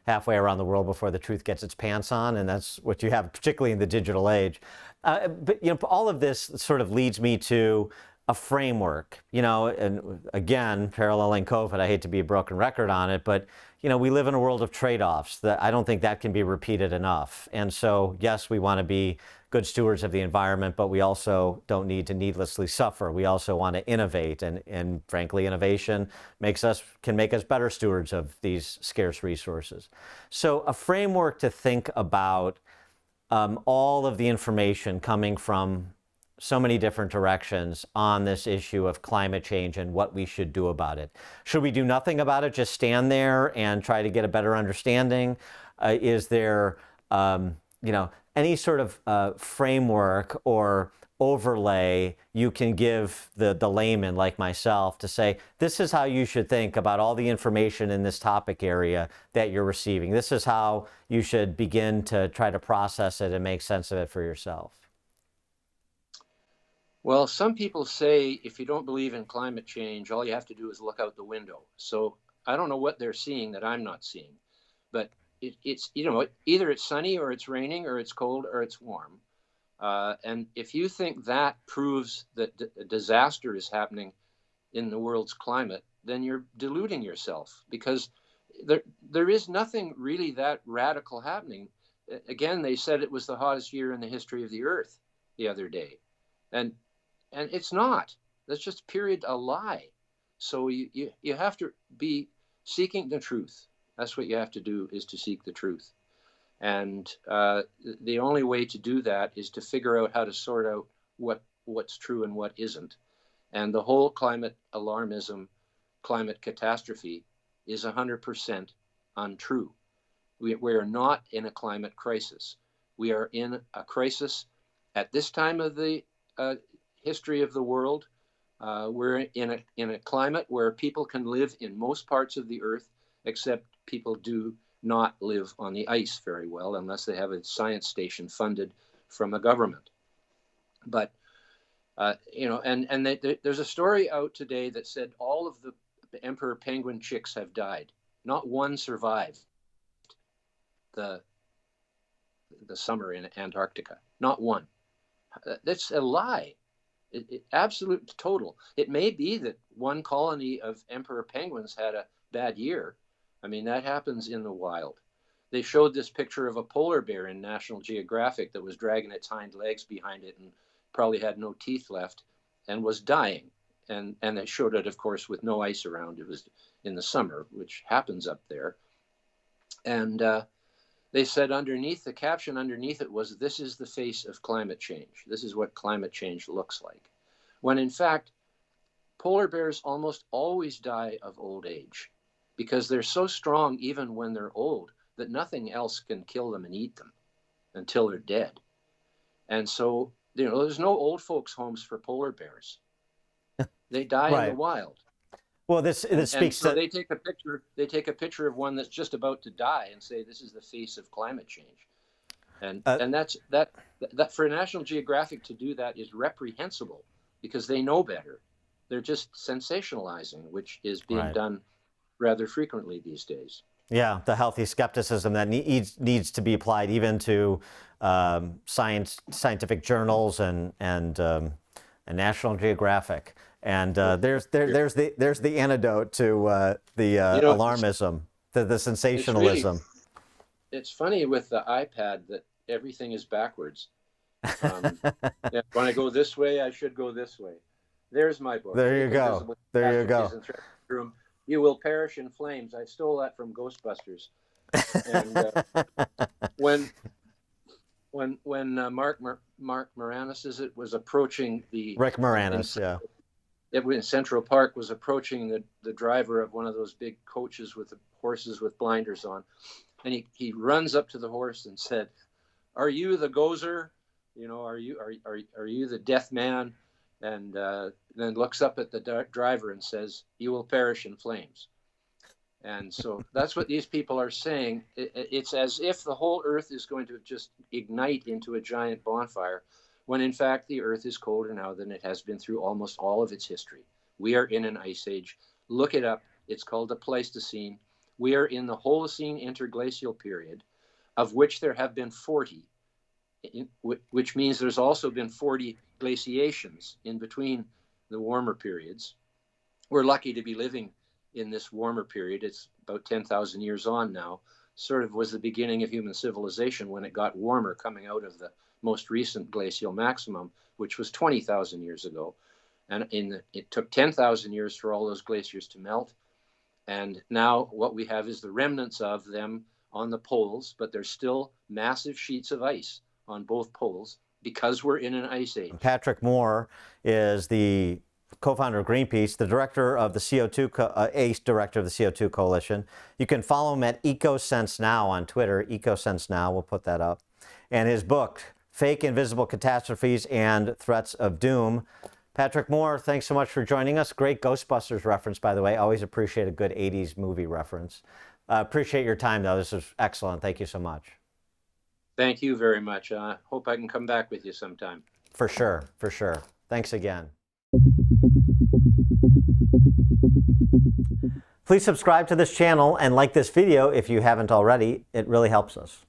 halfway around the world before the truth gets its pants on, and that's what you have, particularly in the digital age. But all of this sort of leads me to a framework. And again, paralleling COVID, I hate to be a broken record on it, but we live in a world of trade-offs that I don't think that can be repeated enough. And so, yes, we want to be good stewards of the environment, but we also don't need to needlessly suffer. We also want to innovate, and frankly, innovation can make us better stewards of these scarce resources. So, a framework to think about all of the information coming from so many different directions on this issue of climate change and what we should do about it. Should we do nothing about it, just stand there and try to get a better understanding? Is there, any sort of framework or overlay you can give the layman like myself to say, this is how you should think about all the information in this topic area that you're receiving. This is how you should begin to try to process it and make sense of it for yourself. Well, some people say if you don't believe in climate change, all you have to do is look out the window. So I don't know what they're seeing that I'm not seeing, but it's either it's sunny or it's raining or it's cold or it's warm. And if you think that proves that a disaster is happening in the world's climate, then you're deluding yourself, because there is nothing really that radical happening. Again, they said it was the hottest year in the history of the Earth the other day. And it's not. That's just a lie. So you have to be seeking the truth. That's what you have to do, is to seek the truth. And the only way to do that is to figure out how to sort out what's true and what isn't. And the whole climate alarmism, climate catastrophe is 100% untrue. We are not in a climate crisis. We are in a crisis at this time of the history of the world. We're in a climate where people can live in most parts of the earth, except people do not live on the ice very well unless they have a science station funded from a government. But there's a story out today that said all of the emperor penguin chicks have died. Not one survived the summer in Antarctica. Not one. That's a lie. Absolute total. It may be that one colony of emperor penguins had a bad year. I mean, that happens in the wild. They showed this picture of a polar bear in National Geographic that was dragging its hind legs behind it and probably had no teeth left and was dying. And they showed it, of course, with no ice around. It was in the summer, which happens up there. And they said the caption underneath it was, "This is the face of climate change. This is what climate change looks like." When in fact, polar bears almost always die of old age because they're so strong even when they're old that nothing else can kill them and eat them until they're dead. And so, there's no old folks' homes for polar bears. They die right. in the wild. Well, this speaks so to. They take a picture of one that's just about to die and say, "This is the face of climate change," and that's for National Geographic to do that is reprehensible because they know better. They're just sensationalizing, which is being done rather frequently these days. Yeah, the healthy skepticism that needs to be applied even to scientific journals and National Geographic. And there's the antidote to the alarmism, the sensationalism. It's funny with the iPad that everything is backwards. When I go this way, I should go this way. There's my book. There you go. There you go. You will perish in flames. I stole that from Ghostbusters. And when Mark Moranis was approaching the Rick Moranis, in Central Park was approaching the driver of one of those big coaches with the horses with blinders on, and he runs up to the horse and said, "Are you the gozer? Are you the death man?" And then looks up at the driver and says, "You will perish in flames." And so that's what these people are saying. It's as if the whole earth is going to just ignite into a giant bonfire, when in fact the earth is colder now than it has been through almost all of its history. We are in an ice age. Look it up. It's called the Pleistocene. We are in the Holocene interglacial period, of which there have been 40, which means there's also been 40 glaciations in between the warmer periods. We're lucky to be living in this warmer period. It's about 10,000 years on now. Sort of was the beginning of human civilization when it got warmer coming out of the most recent glacial maximum, which was 20,000 years ago. And it took 10,000 years for all those glaciers to melt. And now what we have is the remnants of them on the poles, but there's still massive sheets of ice on both poles because we're in an ice age. Patrick Moore is the co-founder of Greenpeace, the director of the ACE director of the CO2 Coalition. You can follow him at EcoSense Now on Twitter, EcoSense Now, we'll put that up. And his book, Fake Invisible Catastrophes and Threats of Doom. Patrick Moore, thanks so much for joining us. Great Ghostbusters reference, by the way. Always appreciate a good 80s movie reference. Appreciate your time, though. This is excellent. Thank you so much. Thank you very much. Hope I can come back with you sometime. For sure, for sure. Thanks again. Please subscribe to this channel and like this video if you haven't already. It really helps us.